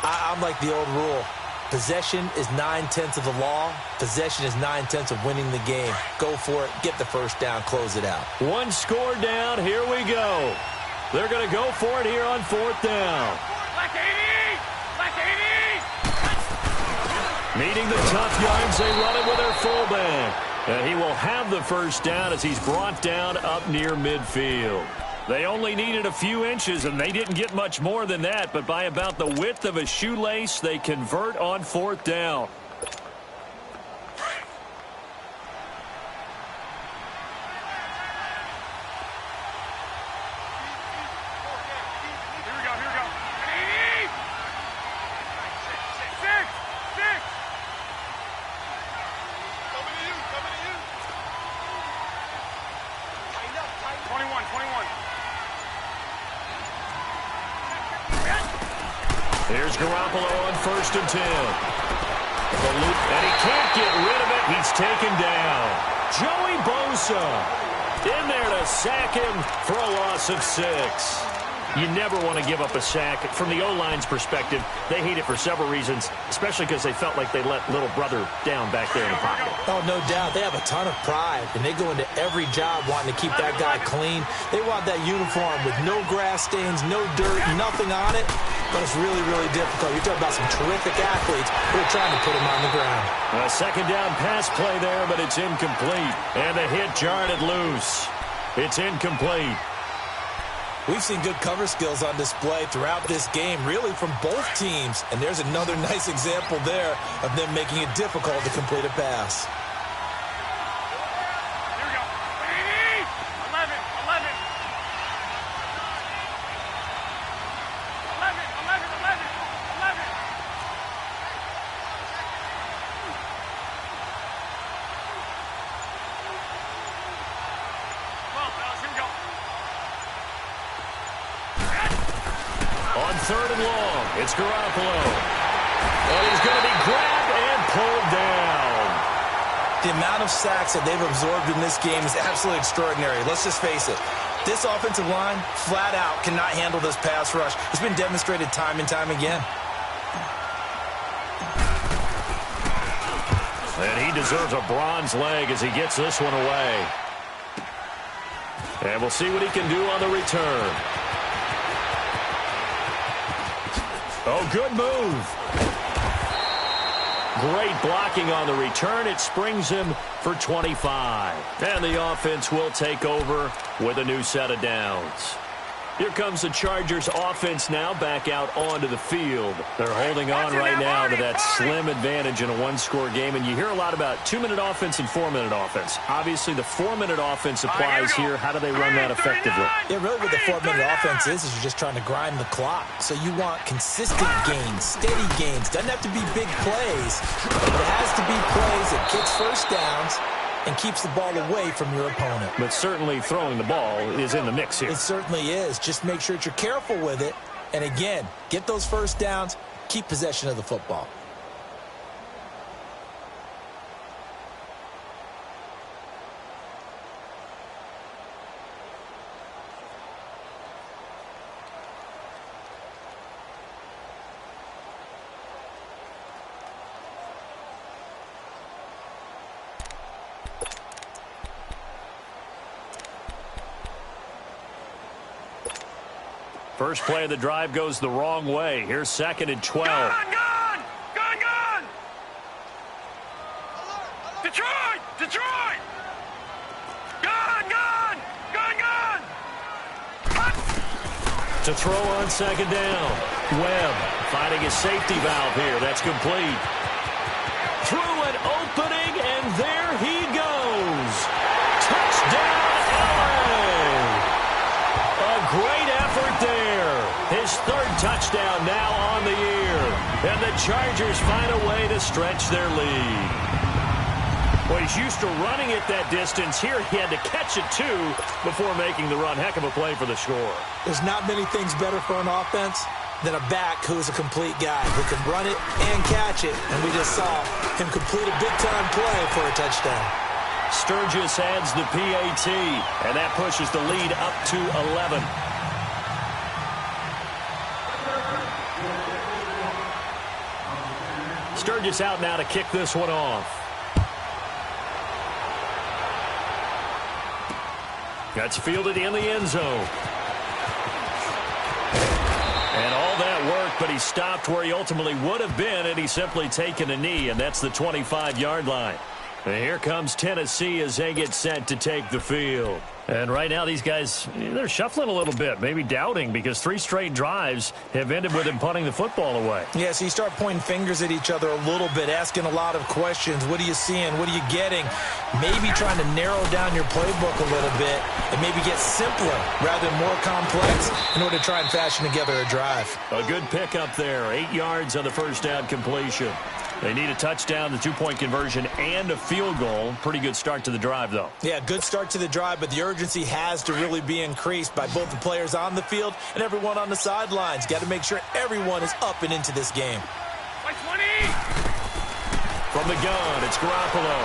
I'm like the old rule. Possession is 9/10 of the law. Possession is 9/10 of winning the game. Go for it. Get the first down. Close it out. 1 score down. Here we go. They're going to go for it here on 4th down. Meeting the tough yards, they run it with their fullback. And he will have the first down as he's brought down up near midfield. They only needed a few inches, and they didn't get much more than that. But by about the width of a shoelace, they convert on 4th down. Here's Garoppolo on 1st and 10. The loop, and he can't get rid of it. He's taken down. Joey Bosa in there to sack him for a loss of 6. You never want to give up a sack. From the O-line's perspective, they hate it for several reasons, especially because they felt like they let little brother down back there in the pocket. Oh, no doubt. They have a ton of pride, and they go into every job wanting to keep that guy clean. They want that uniform with no grass stains, no dirt, nothing on it. But it's really, really difficult. You're talking about some terrific athletes who are trying to put him on the ground. A 2nd down pass play there, but it's incomplete. And the hit jarred it loose. It's incomplete. We've seen good cover skills on display throughout this game, really from both teams. And there's another nice example there of them making it difficult to complete a pass. Here we go. 11. 11. Well, fellas, here we go. On 3rd and long, it's Garoppolo. And he's going to be grabbed and pulled down. The amount of sacks that they've absorbed in this game is absolutely extraordinary. Let's just face it. This offensive line, flat out, cannot handle this pass rush. It's been demonstrated time and time again. And he deserves a bronze leg as he gets this one away. And we'll see what he can do on the return. Oh, good move. Great blocking on the return. It springs him for 25. And the offense will take over with a new set of downs. Here comes the Chargers offense now back out onto the field. They're holding on right now to that slim advantage in a one-score game. And you hear a lot about 2-minute offense and 4-minute offense. Obviously, the 4-minute offense applies here. How do they run that effectively? Yeah, really what the 4-minute offense is you're just trying to grind the clock. So you want consistent gains, steady gains. Doesn't have to be big plays, but it has to be plays that kicks first downs and keeps the ball away from your opponent. But certainly throwing the ball is in the mix here. It certainly is. Just make sure that you're careful with it. And again, get those first downs, keep possession of the football. First play of the drive goes the wrong way. Here's 2nd and 12. Gone! Detroit! Gone! To throw on 2nd down. Webb finding a safety valve here. That's complete. Through an opening, and there he goes. Touchdown, LA! A great effort there. His 3rd touchdown now on the year. And the Chargers find a way to stretch their lead. Well, he's used to running it that distance. Here he had to catch it, too, before making the run. Heck of a play for the score. There's not many things better for an offense than a back who is a complete guy who can run it and catch it. And we just saw him complete a big-time play for a touchdown. Sturgis adds the PAT, and that pushes the lead up to 11. Sturgis out now to kick this one off. That's fielded in the end zone. And all that work, but he stopped where he ultimately would have been, and he's simply taken a knee, and that's the 25-yard line. And here comes Tennessee as they get set to take the field. And right now, these guys, they're shuffling a little bit, maybe doubting, because 3 straight drives have ended with him punting the football away. Yeah, so you start pointing fingers at each other a little bit, asking a lot of questions. What are you seeing? What are you getting? Maybe trying to narrow down your playbook a little bit and maybe get simpler rather than more complex in order to try and fashion together a drive. A good pickup there, 8 yards on the first down completion. They need a touchdown, the 2-point conversion, and a field goal. Pretty good start to the drive, though. Yeah, good start to the drive, but the urgency has to really be increased by both the players on the field and everyone on the sidelines. Got to make sure everyone is up and into this game. By 20! From the gun, it's Garoppolo.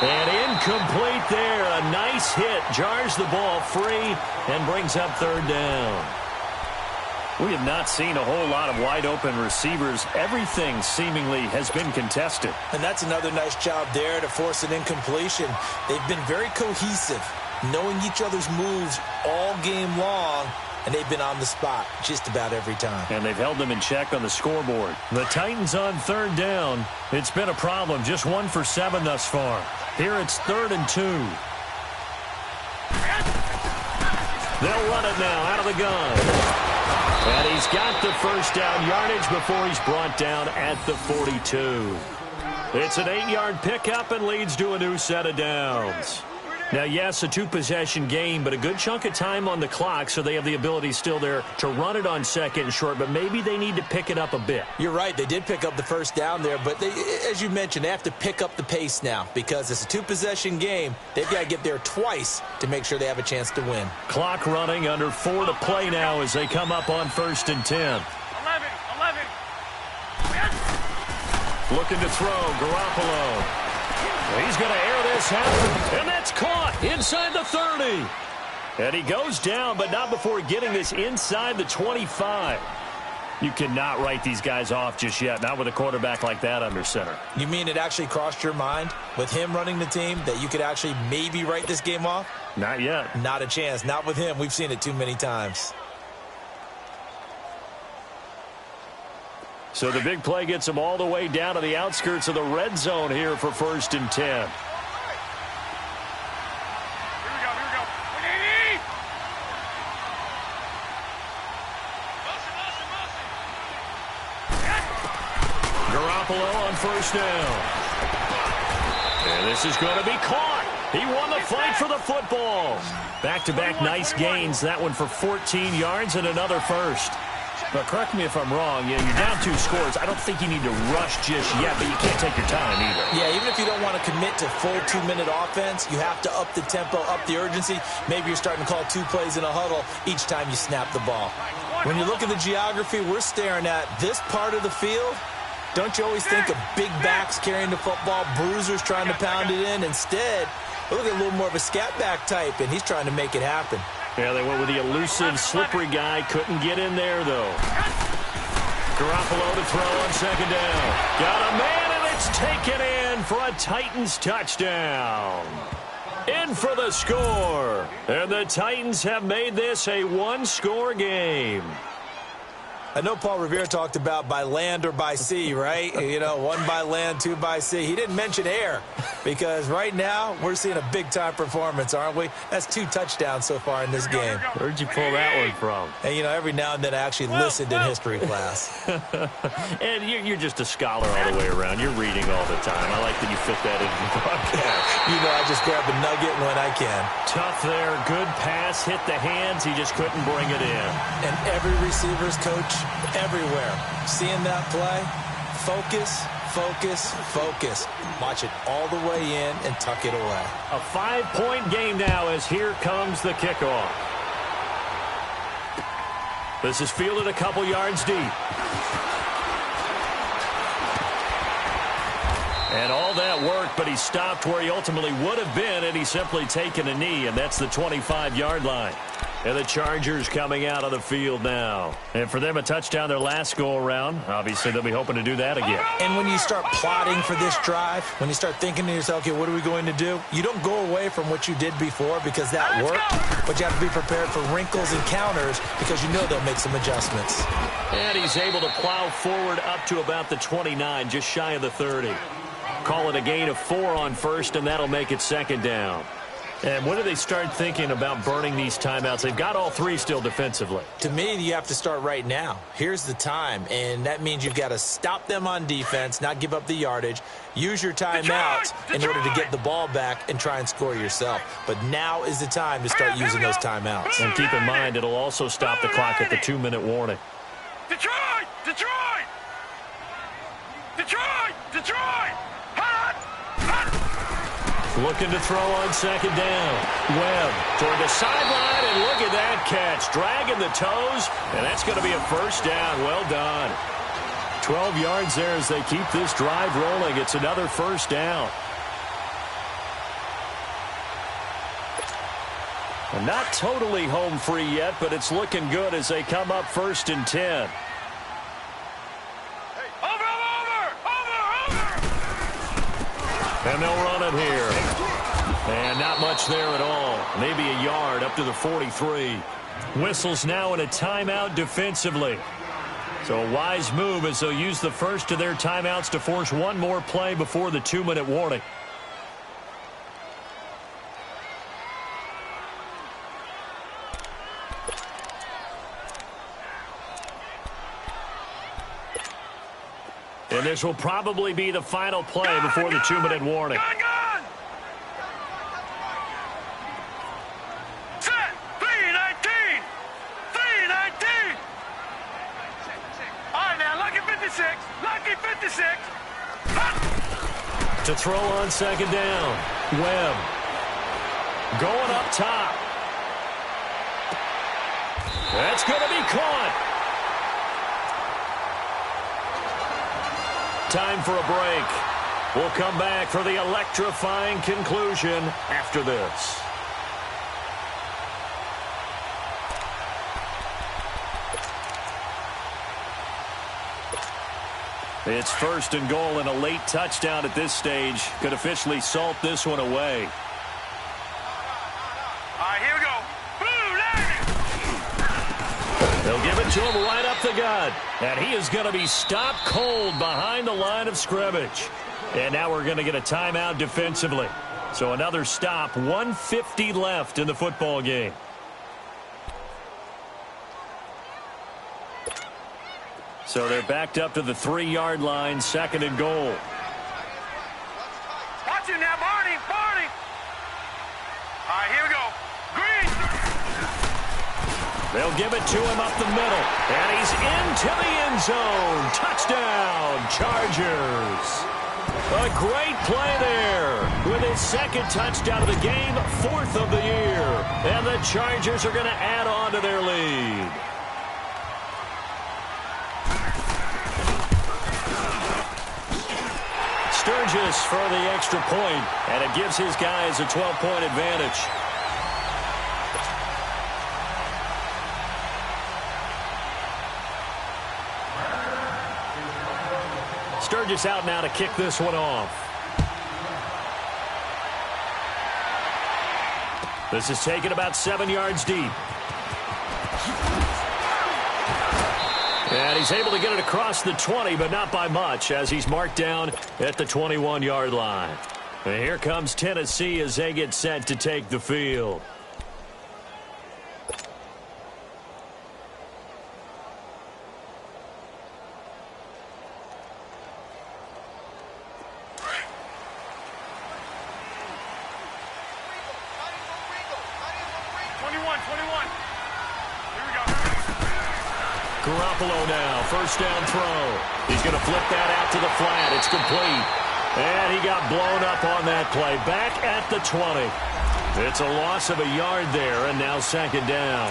And incomplete there. A nice hit. Jars the ball free and brings up 3rd down. We have not seen a whole lot of wide-open receivers. Everything seemingly has been contested. And that's another nice job there to force an incompletion. They've been very cohesive, knowing each other's moves all game long, and they've been on the spot just about every time. And they've held them in check on the scoreboard. The Titans on 3rd down. It's been a problem. Just 1 for 7 thus far. Here it's 3rd and 2. They'll run it now out of the gun. And he's got the first down yardage before he's brought down at the 42. It's an 8-yard pickup and leads to a new set of downs. Now, yes, a 2-possession game, but a good chunk of time on the clock, so they have the ability still there to run it on second and short, but maybe they need to pick it up a bit. You're right. They did pick up the first down there, but they, as you mentioned, they have to pick up the pace now because it's a 2-possession game. They've got to get there twice to make sure they have a chance to win. Clock running, under 4 to play now as they come up on 1st and 10. 11. Looking to throw, Garoppolo. He's going to air this out, and that's caught inside the 30. And he goes down, but not before getting this inside the 25. You cannot write these guys off just yet, not with a quarterback like that under center. You mean it actually crossed your mind with him running the team that you could actually maybe write this game off? Not yet. Not a chance. Not with him. We've seen it too many times. So the big play gets them all the way down to the outskirts of the red zone here for 1st and 10. Here we go. Garoppolo on 1st down. And this is going to be caught. He won the fight for the football. Back-to-back nice gains. That one for 14 yards and another first. But correct me if I'm wrong, you're down 2 scores. I don't think you need to rush just yet, but you can't take your time either. Yeah, even if you don't want to commit to full 2-minute offense, you have to up the tempo, up the urgency. Maybe you're starting to call 2 plays in a huddle each time you snap the ball. When you look at the geography we're staring at, this part of the field, don't you always think of big backs carrying the football, bruisers trying to pound it in? Instead, look at a little more of a scat back type, and he's trying to make it happen. Yeah, they went with the elusive, slippery guy. Couldn't get in there, though. Garoppolo to throw on 2nd down. Got a man, and it's taken in for a Titans touchdown. In for the score. And the Titans have made this a 1-score game. I know Paul Revere talked about by land or by sea, right? You know, 1 by land, 2 by sea. He didn't mention air because right now we're seeing a big-time performance, aren't we? That's 2 touchdowns so far in this game. Where'd you pull that one from? And, you know, every now and then I actually listened in history class. And you're just a scholar all the way around. You're reading all the time. I like that you fit that into the broadcast. You know, I just grab a nugget when I can. Tough there. Good pass. Hit the hands. He just couldn't bring it in. And every receiver's coach everywhere. Seeing that play, focus, focus, focus. Watch it all the way in and tuck it away. A 5-point game now as here comes the kickoff. This is fielded a couple yards deep. And all that worked, but he stopped where he ultimately would have been had he simply taken a knee, and that's the 25-yard line. And the Chargers coming out of the field now. And for them, a touchdown their last go-around. Obviously, they'll be hoping to do that again. And when you start plotting for this drive, when you start thinking to yourself, okay, what are we going to do? You don't go away from what you did before because that worked, but you have to be prepared for wrinkles and counters because you know they'll make some adjustments. And he's able to plow forward up to about the 29, just shy of the 30. Call it a gain of 4 on 1st, and that'll make it 2nd down. And when do they start thinking about burning these timeouts? They've got all 3 still defensively. To me, you have to start right now. Here's the time, and that means you've got to stop them on defense, not give up the yardage, use your timeouts in order to get the ball back and try and score yourself. But now is the time to start using those timeouts. And keep in mind, it'll also stop the clock at the 2-minute warning. Detroit! Detroit! Detroit! Detroit! Hot! Hot! Looking to throw on 2nd down. Webb toward the sideline, and look at that catch. Dragging the toes, and that's going to be a 1st down. Well done. 12 yards there as they keep this drive rolling. It's another 1st down. And not totally home free yet, but it's looking good as they come up 1st and 10. And they'll run it here. And not much there at all. Maybe a yard up to the 43. Whistles now in a timeout defensively. So a wise move as they'll use the first of their timeouts to force one more play before the 2-minute warning. And this will probably be the final play before the 2-minute warning. Gun! Set! 319! 319! All right, now, lucky 56. Lucky 56. To throw on second down. Webb. Going up top. That's going to be caught. Time for a break. We'll come back for the electrifying conclusion after this. It's 1st and goal, and a late touchdown at this stage could officially salt this one away. All right, here we go. They'll give it to him right up the gut. And he is going to be stopped cold behind the line of scrimmage. And now we're going to get a timeout defensively. So another stop, 1:50 left in the football game. So they're backed up to the 3-yard line, 2nd and goal. Watch it now, Barney. Barney. All right, here we go. Green. They'll give it to him up the middle. And he's into the end zone. Touchdown, Chargers. A great play there with his 2nd touchdown of the game, 4th of the year. And the Chargers are going to add on to their lead. Sturgis for the extra point, and it gives his guys a 12-point advantage. Sturgis out now to kick this one off. This is taken about 7 yards deep. And he's able to get it across the 20, but not by much, as he's marked down at the 21-yard line. And here comes Tennessee as they get set to take the field. Garoppolo now, 1st down throw. He's going to flip that out to the flat. It's complete. And he got blown up on that play. Back at the 20. It's a loss of a yard there, and now 2nd down.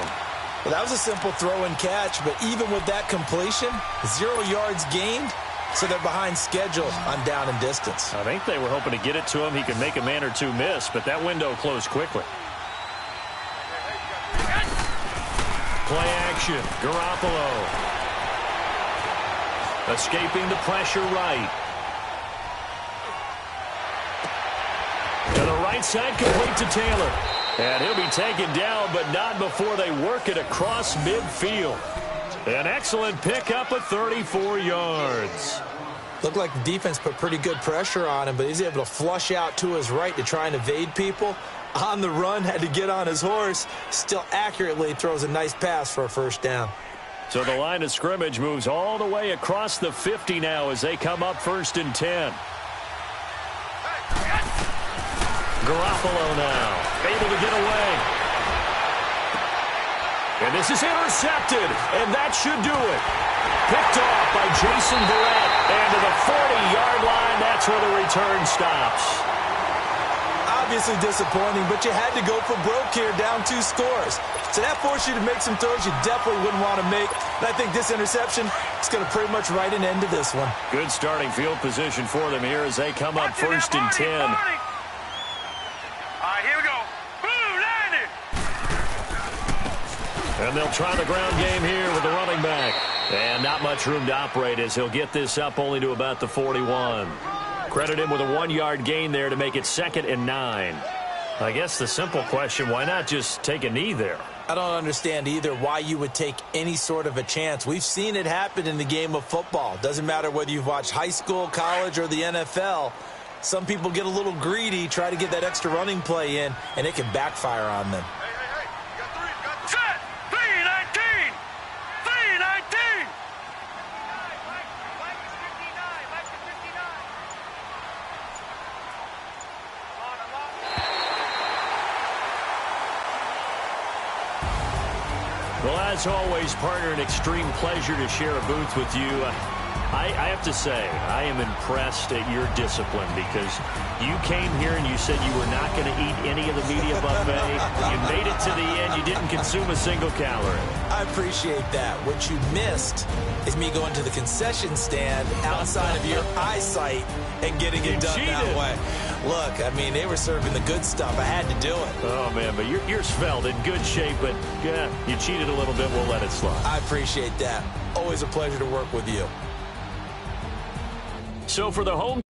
Well, that was a simple throw and catch, but even with that completion, 0 yards gained, so they're behind schedule on down and distance. I think they were hoping to get it to him. He could make a man or two miss, but that window closed quickly. Play action. Garoppolo. Escaping the pressure right. To the right side, complete to Taylor. And he'll be taken down, but not before they work it across midfield. An excellent pickup of 34 yards. Looked like the defense put pretty good pressure on him, but he's able to flush out to his right to try and evade people. On the run, had to get on his horse. Still accurately throws a nice pass for a 1st down. So the line of scrimmage moves all the way across the 50 now as they come up 1st and 10. Garoppolo now, able to get away. And this is intercepted, and that should do it. Picked off by Jason Verrett, and to the 40-yard line, that's where the return stops. Obviously disappointing, but you had to go for broke here, down 2 scores. So that forced you to make some throws you definitely wouldn't want to make. And I think this interception is going to pretty much write an end to this one. Good starting field position for them here as they come up 1st and 10. All right, here we go. Blue, landed. And they'll try the ground game here with the running back. And not much room to operate as he'll get this up only to about the 41. Credit him with a 1-yard gain there to make it 2nd and 9. I guess the simple question, why not just take a knee there? I don't understand either why you would take any sort of a chance. We've seen it happen in the game of football. Doesn't matter whether you've watched high school, college, or the NFL. Some people get a little greedy, try to get that extra running play in, and it can backfire on them. Set. 319. 319. Well, as always, partner, an extreme pleasure to share a booth with you. I have to say, I am impressed at your discipline because you came here and you said you were not going to eat any of the media buffet. You made it to the end. You didn't consume a single calorie. I appreciate that. What you missed is me going to the concession stand outside of your eyesight and getting it done that way. Look, I mean, they were serving the good stuff. I had to do it. Oh, man, but you're svelte, in good shape, but yeah, you cheated a little bit. We'll let it slide. I appreciate that. Always a pleasure to work with you. So for the home